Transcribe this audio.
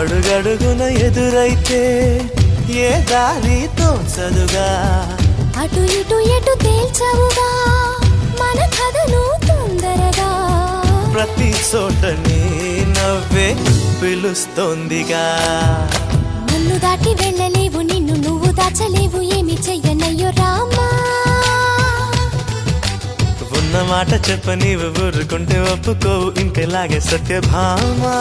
అడుగడుగున ఎదురైతే ఏ దారి తోచదుగా, అటు ఇటు ఎటు తేల్చవుగా మన కథను తొందరగా. ప్రతి చోట నీ నవ్వే పిలుస్తోందిగా. నన్ను దాటి వెళ్ళలేవు, నిన్ను నువ్వు దాచలేవు, ఏమి చెయ్యనయ్యో రామా. ఉన్న మాట చెప్ప నీవు ఊరుకుంటే ఒప్పుకోవు ఇంకెలాగే సత్యభామా.